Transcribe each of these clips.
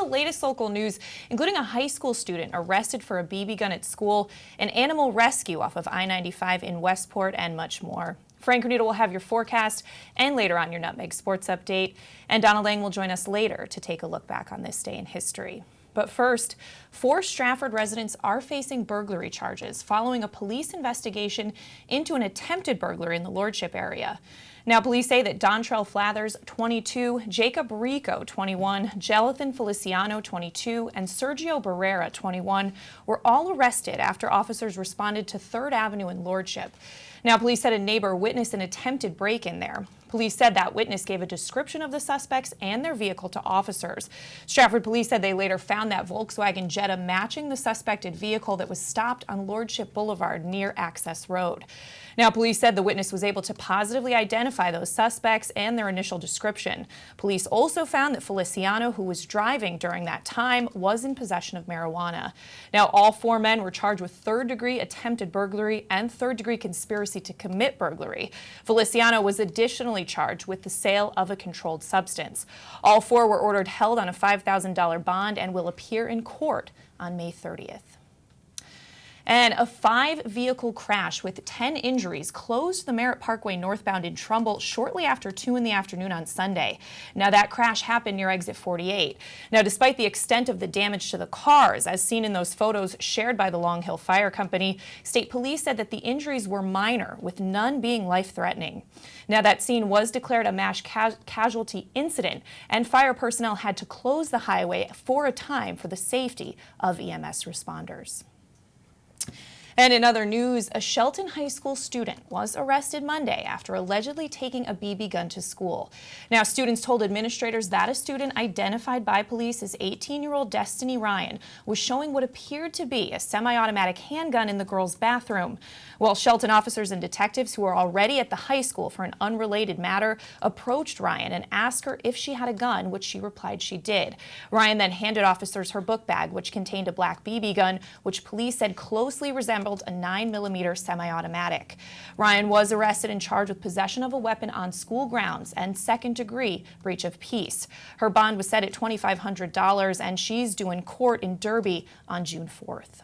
latest local news, including a high school student arrested for a BB gun at school, an animal rescue off of I-95 in Westport, and much more. Frank Granito will have your forecast and later on your Nutmeg Sports Update. And Donald Lang will join us later to take a look back on this day in history. But first, 4 Stratford residents are facing burglary charges following a police investigation into an attempted burglary in the Lordship area. Now, police say that Dontrell Flathers, 22, Jacob Rico, 21, Jelathan Feliciano, 22, and Sergio Barrera, 21, were all arrested after officers responded to 3rd Avenue in Lordship. Now, police said a neighbor witnessed an attempted break-in there. Police said that witness gave a description of the suspects and their vehicle to officers. Stratford police said they later found that Volkswagen Jetta matching the suspected vehicle that was stopped on Lordship Boulevard near Access Road. Now, police said the witness was able to positively identify those suspects and their initial description. Police also found that Feliciano, who was driving during that time, was in possession of marijuana. Now, all 4 men were charged with 3rd-degree attempted burglary and 3rd-degree conspiracy to commit burglary. Feliciano was additionally charged with the sale of a controlled substance. All 4 were ordered held on a $5,000 bond and will appear in court on May 30th. And a 5-vehicle crash with 10 injuries closed the Merritt Parkway northbound in Trumbull shortly after 2 in the afternoon on Sunday. Now, that crash happened near exit 48. Now, despite the extent of the damage to the cars, as seen in those photos shared by the Long Hill Fire Company, state police said that the injuries were minor, with none being life-threatening. Now, that scene was declared a mass casualty incident, and fire personnel had to close the highway for a time for the safety of EMS responders. And in other news, a Shelton High School student was arrested Monday after allegedly taking a BB gun to school. Now, students told administrators that a student identified by police as 18-year-old Destiny Ryan was showing what appeared to be a semi-automatic handgun in the girls' bathroom. Well, Shelton officers and detectives who were already at the high school for an unrelated matter approached Ryan and asked her if she had a gun, which she replied she did. Ryan then handed officers her book bag, which contained a black BB gun, which police said closely resembled a 9mm semi-automatic. Ryan was arrested and charged with possession of a weapon on school grounds and 2nd-degree breach of peace. Her bond was set at $2,500, and she's due in court in Derby on June 4th.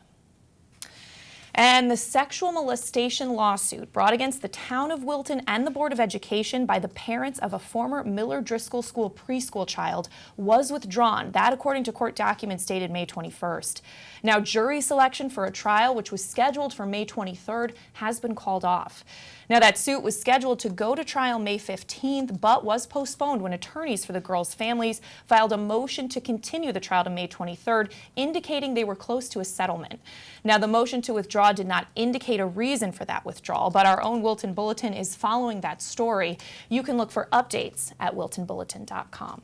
And the sexual molestation lawsuit brought against the town of Wilton and the Board of Education by the parents of a former Miller Driscoll School preschool child was withdrawn. That, according to court documents dated May 21st. Now, jury selection for a trial, which was scheduled for May 23rd, has been called off. Now, that suit was scheduled to go to trial May 15th, but was postponed when attorneys for the girls' families filed a motion to continue the trial to May 23rd, indicating they were close to a settlement. Now, the motion to withdraw did not indicate a reason for that withdrawal, but our own Wilton Bulletin is following that story. You can look for updates at wiltonbulletin.com.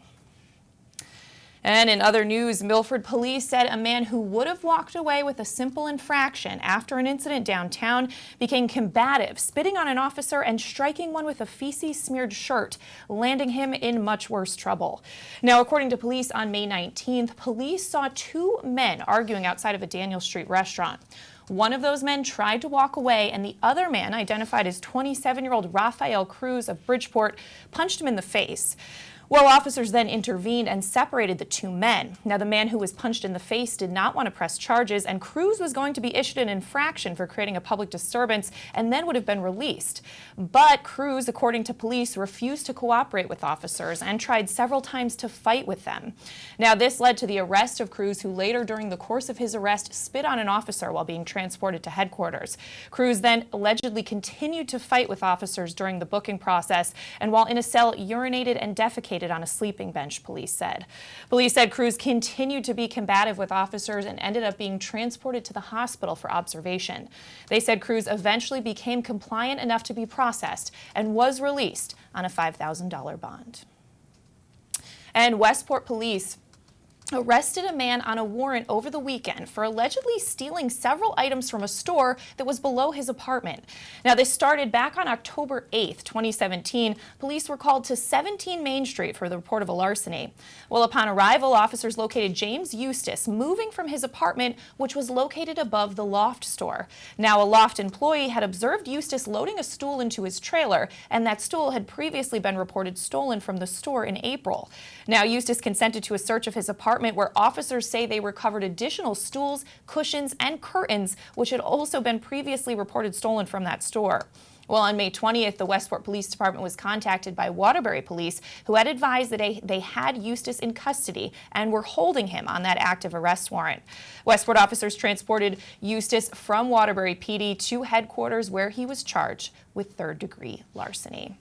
And in other news, Milford police said a man who would have walked away with a simple infraction after an incident downtown became combative, spitting on an officer and striking one with a feces-smeared shirt, landing him in much worse trouble. Now, according to police on May 19th, police saw 2 men arguing outside of a Daniel Street restaurant. One of those men tried to walk away, and the other man, identified as 27-year-old Rafael Cruz of Bridgeport, punched him in the face. Well, officers then intervened and separated the 2 men. Now, the man who was punched in the face did not want to press charges, and Cruz was going to be issued an infraction for creating a public disturbance and then would have been released. But Cruz, according to police, refused to cooperate with officers and tried several times to fight with them. Now, this led to the arrest of Cruz, who later, during the course of his arrest, spit on an officer while being transported to headquarters. Cruz then allegedly continued to fight with officers during the booking process, and while in a cell, urinated and defecated on a sleeping bench, police said. Police said Cruz continued to be combative with officers and ended up being transported to the hospital for observation. They said Cruz eventually became compliant enough to be processed and was released on a $5,000 bond. And Westport police arrested a man on a warrant over the weekend for allegedly stealing several items from a store that was below his apartment. Now, this started back on October 8th, 2017. Police were called to 17 Main Street for the report of a larceny. Well, upon arrival, officers located James Eustace moving from his apartment, which was located above the Loft store. Now, a Loft employee had observed Eustace loading a stool into his trailer, and that stool had previously been reported stolen from the store in April. Now, Eustace consented to a search of his apartment apartment where officers say they recovered additional stools, cushions, and curtains, which had also been previously reported stolen from that store. Well, on May 20th, the Westport Police Department was contacted by Waterbury Police, who had advised that they had Eustace in custody and were holding him on that active arrest warrant. Westport officers transported Eustace from Waterbury PD to headquarters, where he was charged with third-degree larceny.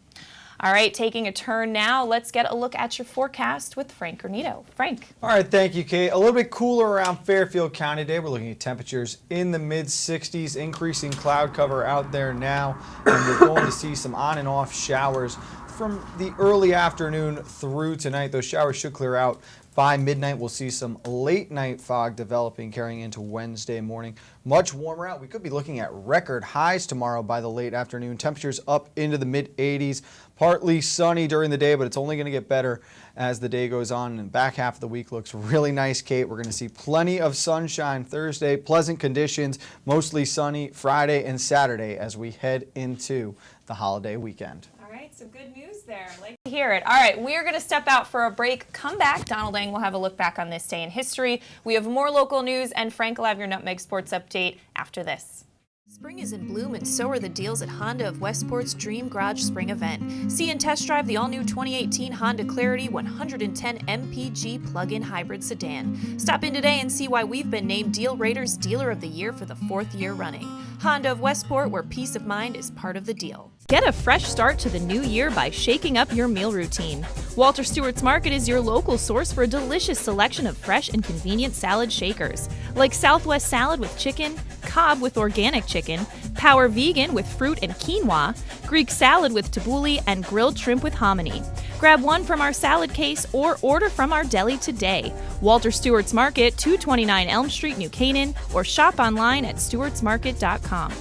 All right, taking a turn now, let's get a look at your forecast with Frank Granito. Frank. All right, thank you, Kate. A little bit cooler around Fairfield County today. We're looking at temperatures in the mid-60s, increasing cloud cover out there now, and we're going to see some on and off showers from the early afternoon through tonight. Those showers should clear out by midnight. We'll see some late night fog developing, carrying into Wednesday morning. Much warmer out. We could be looking at record highs tomorrow by the late afternoon. Temperatures up into the mid-80s. Partly sunny during the day, but it's only going to get better as the day goes on. And the back half of the week looks really nice, Kate. We're going to see plenty of sunshine Thursday, pleasant conditions, mostly sunny Friday and Saturday as we head into the holiday weekend. All right, so good news there. I like to hear it. All right, we're going to step out for a break. Come back. Donald Eng will have a look back on this day in history. We have more local news, and Frank will have your Nutmeg Sports update after this. Spring is in bloom, and so are the deals at Honda of Westport's Dream Garage Spring Event. See and test drive the all-new 2018 Honda Clarity 110 MPG plug-in hybrid sedan. Stop in today and see why we've been named Deal Rater's Dealer of the Year for the 4th year running. Honda of Westport, where peace of mind is part of the deal. Get a fresh start to the new year by shaking up your meal routine. Walter Stewart's Market is your local source for a delicious selection of fresh and convenient salad shakers, like Southwest salad with chicken, Cobb with organic chicken, Power Vegan with fruit and quinoa, Greek salad with tabbouleh, and grilled shrimp with hominy. Grab one from our salad case or order from our deli today. Walter Stewart's Market, 229 Elm Street, New Canaan, or shop online at stewartsmarket.com.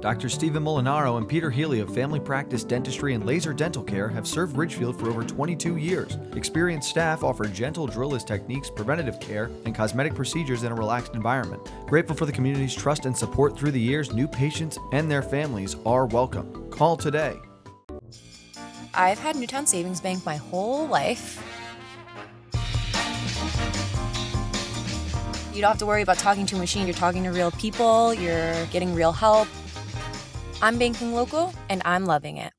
Dr. Stephen Molinaro and Peter Healy of Family Practice Dentistry and Laser Dental Care have served Ridgefield for over 22 years. Experienced staff offer gentle drillless techniques, preventative care, and cosmetic procedures in a relaxed environment. Grateful for the community's trust and support through the years, new patients and their families are welcome. Call today. I've had Newtown Savings Bank my whole life. You don't have to worry about talking to a machine. You're talking to real people. You're getting real help. I'm banking local, and I'm loving it.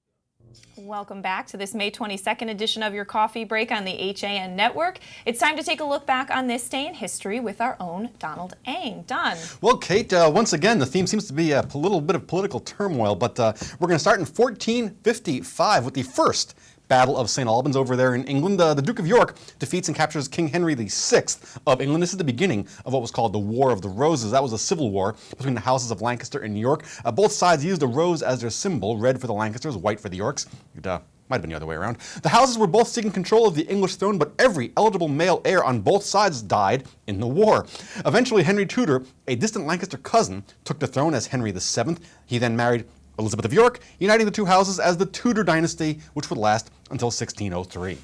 Welcome back to this May 22nd edition of your Coffee Break on the HAN Network. It's time to take a look back on this day in history with our own Donald Eng. Don. Well, Kate, once again, the theme seems to be a little bit of political turmoil, but we're going to start in 1455 with the first Battle of St. Albans over there in England. The Duke of York defeats and captures King Henry VI of England. This is the beginning of what was called the War of the Roses. That was a civil war between the houses of Lancaster and York. Both sides used a rose as their symbol, red for the Lancasters, white for the Yorks. It might have been the other way around. The houses were both seeking control of the English throne, but every eligible male heir on both sides died in the war. Eventually, Henry Tudor, a distant Lancaster cousin, took the throne as Henry VII. He then married Elizabeth of York, uniting the two houses as the Tudor dynasty, which would last until 1603.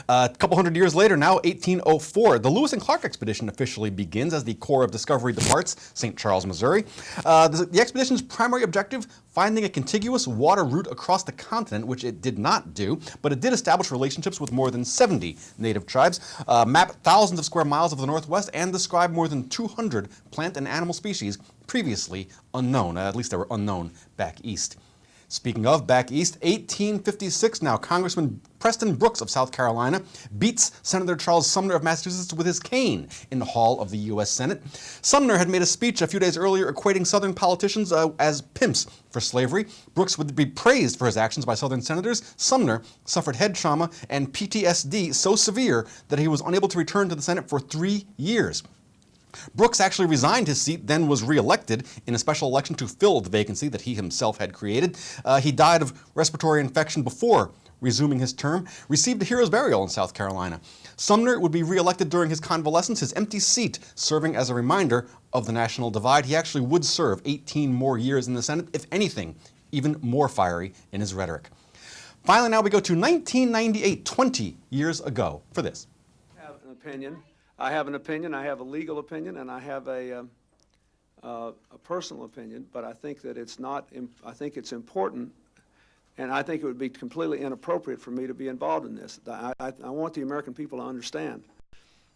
A couple hundred years later, now 1804, the Lewis and Clark expedition officially begins as the Corps of Discovery departs St. Charles, Missouri. The expedition's primary objective, finding a contiguous water route across the continent, which it did not do, but it did establish relationships with more than 70 native tribes, map thousands of square miles of the Northwest, and describe more than 200 plant and animal species previously unknown. At least they were unknown back east. Speaking of back east, 1856 now, Congressman Preston Brooks of South Carolina beats Senator Charles Sumner of Massachusetts with his cane in the hall of the U.S. Senate. Sumner had made a speech a few days earlier equating Southern politicians as pimps for slavery. Brooks would be praised for his actions by Southern senators. Sumner suffered head trauma and PTSD so severe that he was unable to return to the Senate for 3 years. Brooks actually resigned his seat, then was reelected in a special election to fill the vacancy that he himself had created. He died of respiratory infection before resuming his term, received a hero's burial in South Carolina. Sumner would be reelected during his convalescence, his empty seat serving as a reminder of the national divide. He actually would serve 18 more years in the Senate, if anything, even more fiery in his rhetoric. Finally, now we go to 1998, 20 years ago, for this. I have an opinion. I have a legal opinion, and I have a personal opinion, but I think that it's not, I think it's important And I think it would be completely inappropriate for me to be involved in this. I want the American people to understand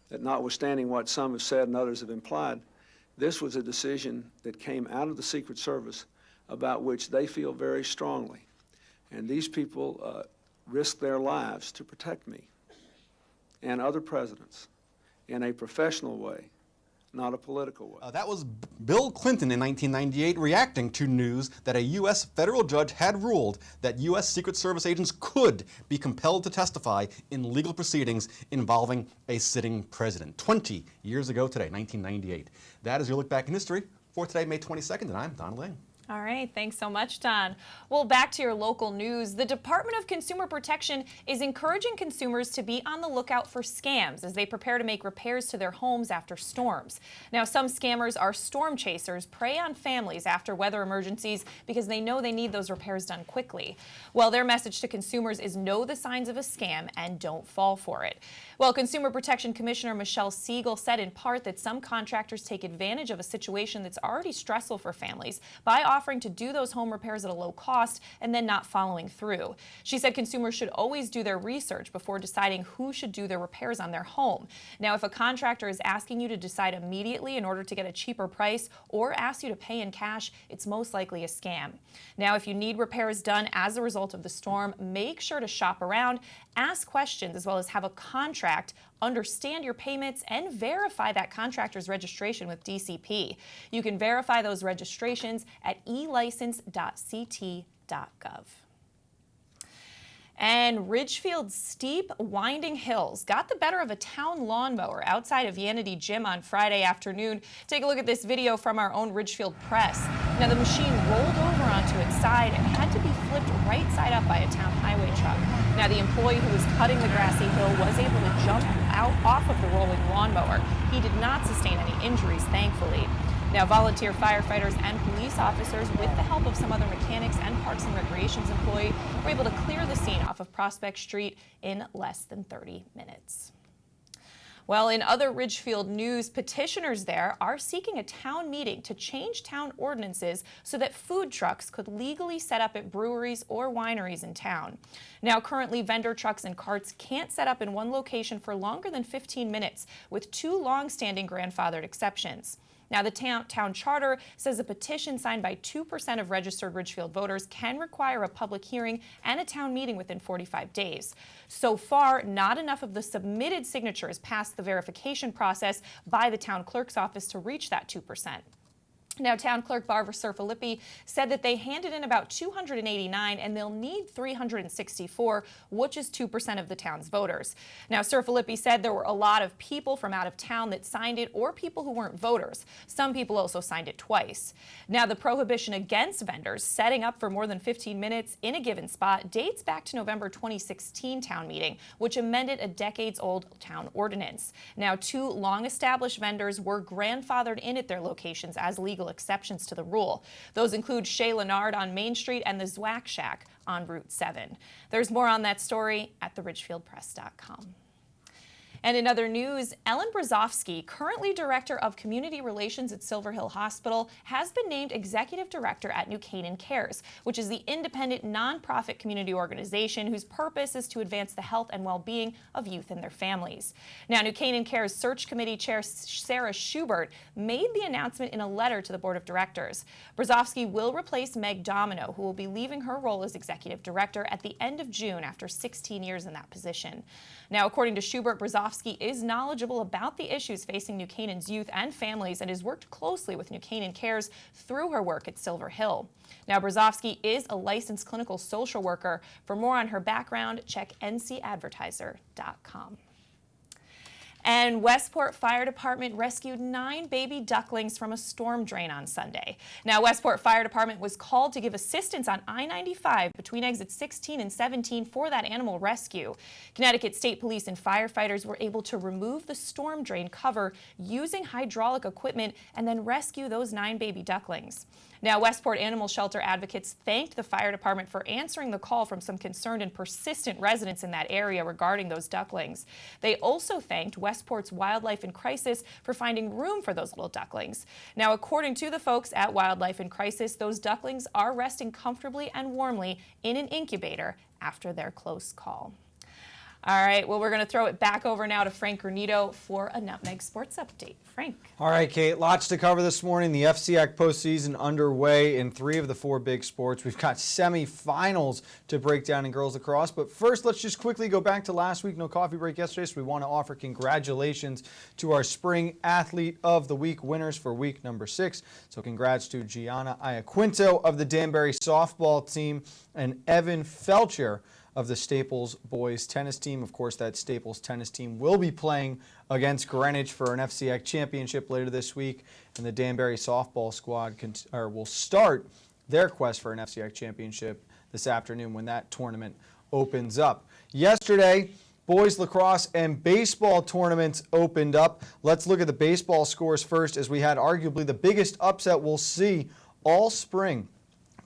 that, notwithstanding what some have said and others have implied, this was a decision that came out of the Secret Service about which they feel very strongly. And these people risked their lives to protect me and other presidents in a professional way, not a political way. That was Bill Clinton in 1998 reacting to news that a U.S. federal judge had ruled that U.S. Secret Service agents could be compelled to testify in legal proceedings involving a sitting president. 20 years ago today, 1998. That is your look back in history for today, May 22nd, and I'm Don Lang. All right, thanks so much, Don. Well, back to your local news. The Department of Consumer Protection is encouraging consumers to be on the lookout for scams as they prepare to make repairs to their homes after storms. Now, some scammers are storm chasers, prey on families after weather emergencies because they know they need those repairs done quickly. Well, their message to consumers is know the signs of a scam and don't fall for it. Well, Consumer Protection Commissioner Michelle Siegel said in part that some contractors take advantage of a situation that's already stressful for families by offering to do those home repairs at a low cost and then not following through. She said consumers should always do their research before deciding who should do their repairs on their home. Now, if a contractor is asking you to decide immediately in order to get a cheaper price or asks you to pay in cash, it's most likely a scam. Now, if you need repairs done as a result of the storm, make sure to shop around, ask questions, as well as have a contract, understand your payments, and verify that contractor's registration with DCP. You can verify those registrations at elicense.ct.gov. And Ridgefield's steep, winding hills got the better of a town lawnmower outside of Yanity Gym on Friday afternoon. Take a look at this video from our own Ridgefield Press. Now, the machine rolled over onto its side and had to be flipped right side up by a town highway truck. Now, the employee who was cutting the grassy hill was able to jump out off of the rolling lawnmower. He did not sustain any injuries, thankfully. Now, volunteer firefighters and police officers, with the help of some other mechanics and Parks and Recreation's employee, were able to clear the scene off of Prospect Street in less than 30 minutes. Well, in other Ridgefield news, petitioners there are seeking a town meeting to change town ordinances so that food trucks could legally set up at breweries or wineries in town. Now, currently, vendor trucks and carts can't set up in one location for longer than 15 minutes, with two long-standing grandfathered exceptions. Now, the town charter says a petition signed by 2% of registered Ridgefield voters can require a public hearing and a town meeting within 45 days. So far, not enough of the submitted signatures passed the verification process by the town clerk's office to reach that 2%. Now, Town Clerk Barbara Sir-Philippi said that they handed in about 289 and they'll need 364, which is 2% of the town's voters. Now, Sir-Philippi said there were a lot of people from out of town that signed it or people who weren't voters. Some people also signed it twice. Now, the prohibition against vendors setting up for more than 15 minutes in a given spot dates back to November 2016 town meeting, which amended a decades-old town ordinance. Now, two long-established vendors were grandfathered in at their locations as legal exceptions to the rule. Those include Chez Leonard on Main Street and the Zwack Shack on Route 7. There's more on that story at theridgefieldpress.com. And in other news, Ellen Brzozowski, currently Director of Community Relations at Silver Hill Hospital, has been named Executive Director at New Canaan Cares, which is the independent nonprofit community organization whose purpose is to advance the health and well-being of youth and their families. Now, New Canaan Cares Search Committee Chair Sarah Schubert made the announcement in a letter to the Board of Directors. Brzozowski will replace Meg Domino, who will be leaving her role as Executive Director at the end of June after 16 years in that position. Now, according to Schubert, Brzozowski is knowledgeable about the issues facing New Canaan's youth and families and has worked closely with New Canaan Cares through her work at Silver Hill. Now, Brzozowski is a licensed clinical social worker. For more on her background, check ncadvertiser.com. And Westport Fire Department rescued 9 baby ducklings from a storm drain on Sunday. Now, Westport Fire Department was called to give assistance on I-95 between exits 16 and 17 for that animal rescue. Connecticut State Police and firefighters were able to remove the storm drain cover using hydraulic equipment and then rescue those 9 baby ducklings. Now, Westport Animal Shelter advocates thanked the fire department for answering the call from some concerned and persistent residents in that area regarding those ducklings. They also thanked Westport Westport's Wildlife in Crisis for finding room for those little ducklings. Now, according to the folks at Wildlife in Crisis, those ducklings are resting comfortably and warmly in an incubator after their close call. All right, well, we're going to throw it back over now to Frank Granito for a Nutmeg Sports Update. Frank. All right, Kate, lots to cover this morning. The FCIAC postseason underway in 3 of the 4 big sports. We've got semifinals to break down in girls lacrosse. But first, let's just quickly go back to last week. No coffee break yesterday, so we want to offer congratulations to our Spring Athlete of the Week winners for week number 6. So congrats to Gianna Iaquinto of the Danbury softball team and Evan Felcher of the Staples boys tennis team. Of course, that Staples tennis team will be playing against Greenwich for an FCIAC championship later this week, and the Danbury softball squad will start their quest for an FCIAC championship this afternoon when that tournament opens up. Yesterday, boys lacrosse and baseball tournaments opened up. Let's look at the baseball scores first, as we had arguably the biggest upset we'll see all spring.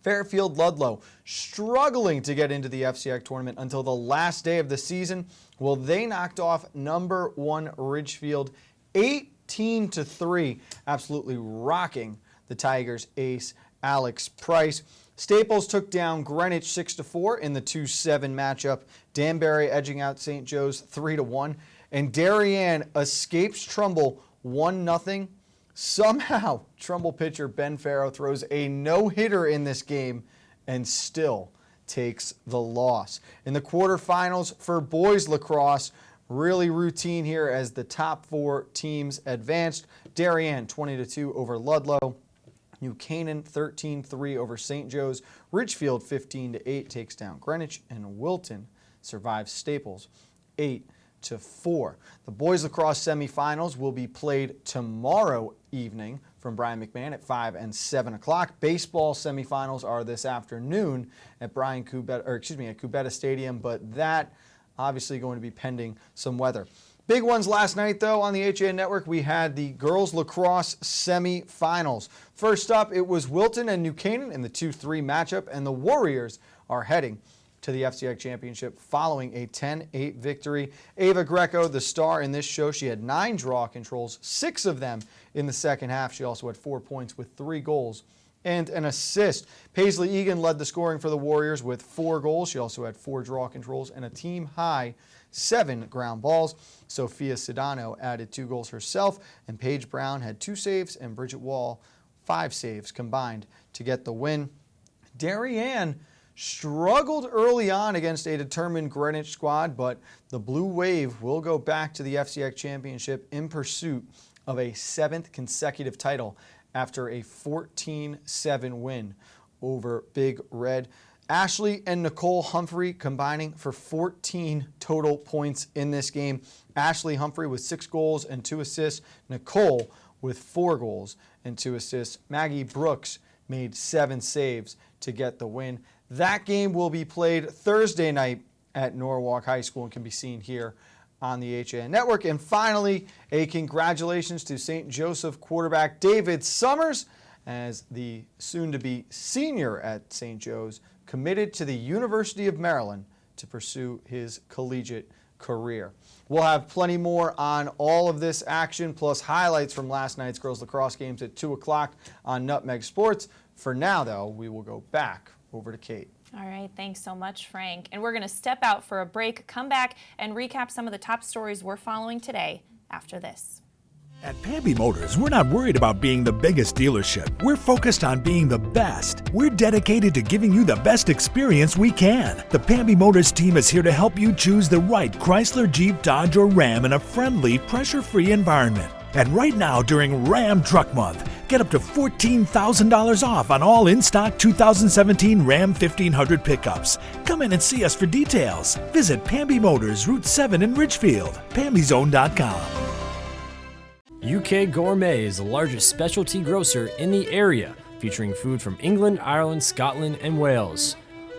Fairfield Ludlow struggling to get into the FCIAC tournament until the last day of the season. Well, they knocked off number 1 Ridgefield 18-3, absolutely rocking the Tigers ace Alex Price. Staples took down Greenwich 6-4 in the 2-7 matchup. Danbury edging out St. Joe's 3-1. And Darien escapes Trumbull 1-0. Somehow, Trumbull pitcher Ben Farrow throws a no-hitter in this game and still takes the loss. In the quarterfinals for boys lacrosse, really routine here as the top 4 teams advanced. Darien 20-2 over Ludlow. New Canaan 13-3 over St. Joe's. Ridgefield 15-8 takes down Greenwich, and Wilton survives Staples 8-4. The boys lacrosse semifinals will be played tomorrow evening from Brian McMahon at 5 and 7 o'clock. Baseball semifinals are this afternoon at at Kubetta Stadium, but that obviously going to be pending some weather. Big ones last night, though, on the HAN Network. We had the girls lacrosse semifinals. First up, it was Wilton and New Canaan in the 2-3 matchup, and the Warriors are heading to the FCIAC championship following a 10-8 victory. Ava Greco, the star in this show, she had 9 draw controls, 6 of them in the second half. She also had 4 points with 3 goals and an assist. Paisley Egan led the scoring for the Warriors with 4 goals. She also had 4 draw controls and a team-high 7 ground balls. Sophia Sedano added 2 goals herself, and Paige Brown had 2 saves, and Bridget Wall 5 saves combined to get the win. Darien struggled early on against a determined Greenwich squad, but the Blue Wave will go back to the FCIAC championship in pursuit of a 7th consecutive title after a 14-7 win over Big Red. Ashley and Nicole Humphrey combining for 14 total points in this game. Ashley Humphrey with 6 goals and 2 assists. Nicole with 4 goals and 2 assists. Maggie Brooks made 7 saves to get the win. That game will be played Thursday night at Norwalk High School and can be seen here on the HAN Network. And finally, a congratulations to St. Joseph quarterback David Summers, as the soon-to-be senior at St. Joe's committed to the University of Maryland to pursue his collegiate career. We'll have plenty more on all of this action, plus highlights from last night's girls lacrosse games at 2 o'clock on Nutmeg Sports. For now, though, we will go back over to Kate. All right, thanks so much, Frank. And we're going to step out for a break, come back, and recap some of the top stories we're following today after this. At Pamby Motors, we're not worried about being the biggest dealership. We're focused on being the best. We're dedicated to giving you the best experience we can. The Pamby Motors team is here to help you choose the right Chrysler, Jeep, Dodge, or Ram in a friendly, pressure-free environment. And right now, during Ram Truck Month, get up to $14,000 off on all in-stock 2017 Ram 1500 pickups. Come in and see us for details. Visit Pamby Motors, Route 7 in Ridgefield, PambyZone.com. UK Gourmet is the largest specialty grocer in the area, featuring food from England, Ireland, Scotland, and Wales.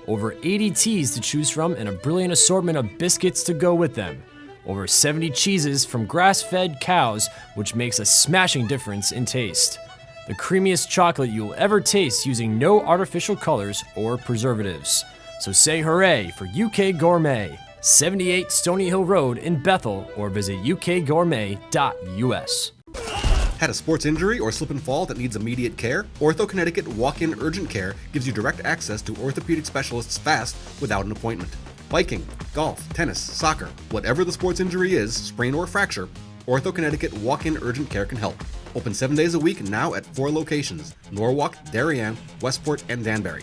Over 80 teas to choose from and a brilliant assortment of biscuits to go with them. Over 70 cheeses from grass-fed cows, which makes a smashing difference in taste. The creamiest chocolate you'll ever taste using no artificial colors or preservatives. So say hooray for UK Gourmet. 78 Stony Hill Road in Bethel, or visit ukgourmet.us. Had a sports injury or slip and fall that needs immediate care? Ortho Connecticut Walk-In Urgent Care gives you direct access to orthopedic specialists fast without an appointment. Biking, golf, tennis, soccer, whatever the sports injury is, sprain or fracture, Ortho Connecticut Walk-In Urgent Care can help. Open 7 days a week now at 4 locations: Norwalk, Darien, Westport, and Danbury.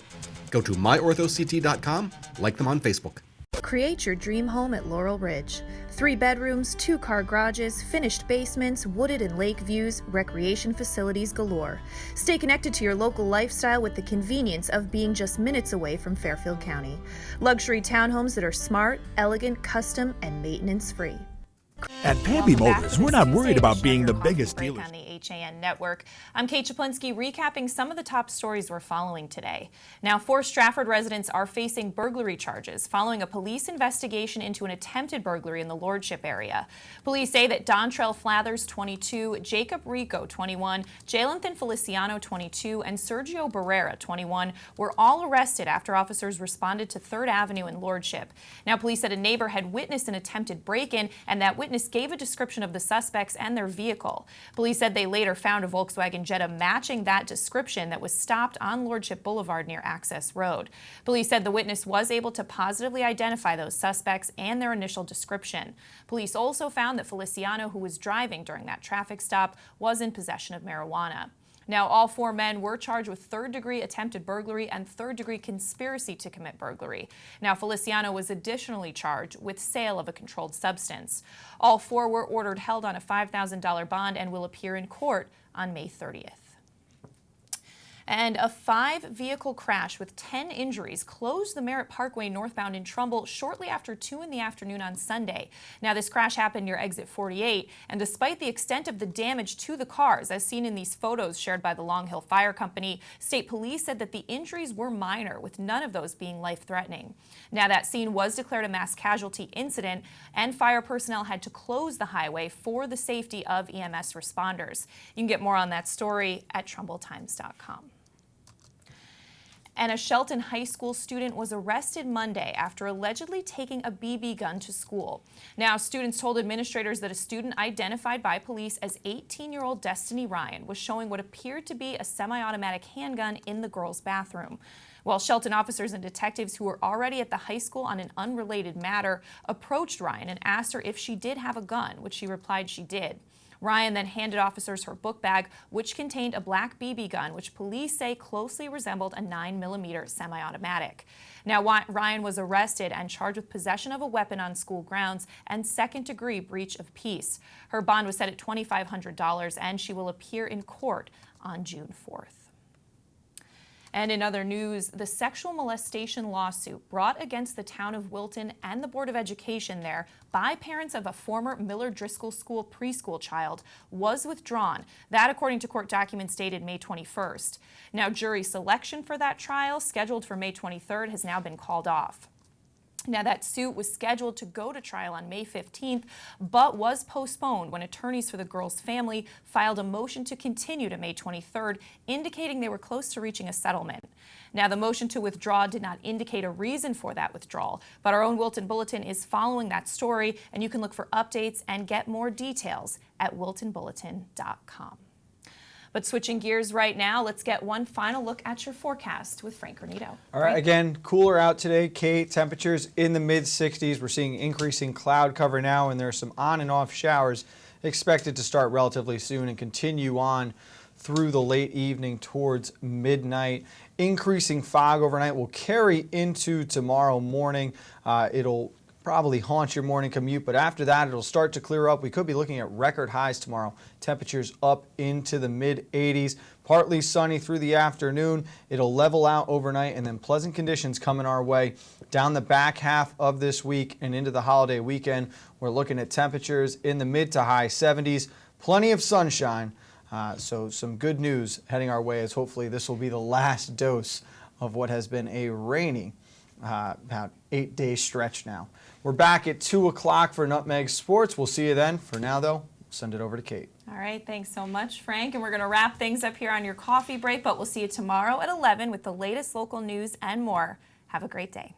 Go to myorthoct.com, like them on Facebook. Create your dream home at Laurel Ridge. 3 bedrooms, 2-car garages, finished basements, wooded and lake views, recreation facilities galore. Stay connected to your local lifestyle with the convenience of being just minutes away from Fairfield County. Luxury townhomes that are smart, elegant, custom, and maintenance-free. At Pamby Motors, we're not worried about being the biggest dealer. On the HAN network, I'm Kate Czaplinski recapping some of the top stories we're following today. Now, 4 Stratford residents are facing burglary charges following a police investigation into an attempted burglary in the Lordship area. Police say that Dontrell Flathers, 22, Jacob Rico, 21, Jalenthon Feliciano, 22, and Sergio Barrera, 21, were all arrested after officers responded to 3rd Avenue in Lordship. Now, police said a neighbor had witnessed an attempted break-in, and that witness gave a description of the suspects and their vehicle. Police said they later found a Volkswagen Jetta matching that description that was stopped on Lordship Boulevard near Access Road. Police said the witness was able to positively identify those suspects and their initial description. Police also found that Feliciano, who was driving during that traffic stop, was in possession of marijuana. Now, all 4 men were charged with 3rd-degree attempted burglary and 3rd-degree conspiracy to commit burglary. Now, Feliciano was additionally charged with sale of a controlled substance. All 4 were ordered held on a $5,000 bond and will appear in court on May 30th. And a 5-vehicle crash with 10 injuries closed the Merritt Parkway northbound in Trumbull shortly after 2 in the afternoon on Sunday. Now, this crash happened near exit 48, and despite the extent of the damage to the cars, as seen in these photos shared by the Long Hill Fire Company, state police said that the injuries were minor, with none of those being life-threatening. Now, that scene was declared a mass casualty incident, and fire personnel had to close the highway for the safety of EMS responders. You can get more on that story at TrumbullTimes.com. And a Shelton High School student was arrested Monday after allegedly taking a BB gun to school. Now, students told administrators that a student identified by police as 18-year-old Destiny Ryan was showing what appeared to be a semi-automatic handgun in the girls' bathroom. While Shelton officers and detectives who were already at the high school on an unrelated matter approached Ryan and asked her if she did have a gun, which she replied she did. Ryan then handed officers her book bag, which contained a black BB gun, which police say closely resembled a 9mm semi-automatic. Now, Ryan was arrested and charged with possession of a weapon on school grounds and 2nd-degree breach of peace. Her bond was set at $2,500, and she will appear in court on June 4th. And in other news, the sexual molestation lawsuit brought against the town of Wilton and the Board of Education there by parents of a former Miller Driscoll School preschool child was withdrawn. That, according to court documents dated May 21st. Now, jury selection for that trial, scheduled for May 23rd, has now been called off. Now, that suit was scheduled to go to trial on May 15th, but was postponed when attorneys for the girl's family filed a motion to continue to May 23rd, indicating they were close to reaching a settlement. Now, the motion to withdraw did not indicate a reason for that withdrawal, but our own Wilton Bulletin is following that story, and you can look for updates and get more details at wiltonbulletin.com. But switching gears right now, let's get one final look at your forecast with Frank Granito. All right, again, cooler out today, Kate. Temperatures in the mid-60s. We're seeing increasing cloud cover now, and there are some on and off showers expected to start relatively soon and continue on through the late evening towards midnight. Increasing fog overnight will carry into tomorrow morning. It'll probably haunt your morning commute, but after that it'll start to clear up. We could be looking at record highs tomorrow. Temperatures up into the mid-80s. Partly sunny through the afternoon. It'll level out overnight, and then pleasant conditions coming our way down the back half of this week and into the holiday weekend. We're looking at temperatures in the mid to high 70s. Plenty of sunshine. So some good news heading our way, as hopefully this will be the last dose of what has been a rainy about 8-day stretch now. We're back at 2 o'clock for Nutmeg Sports. We'll see you then. For now, though, send it over to Kate. All right, thanks so much, Frank. And we're going to wrap things up here on your coffee break, but we'll see you tomorrow at 11 with the latest local news and more. Have a great day.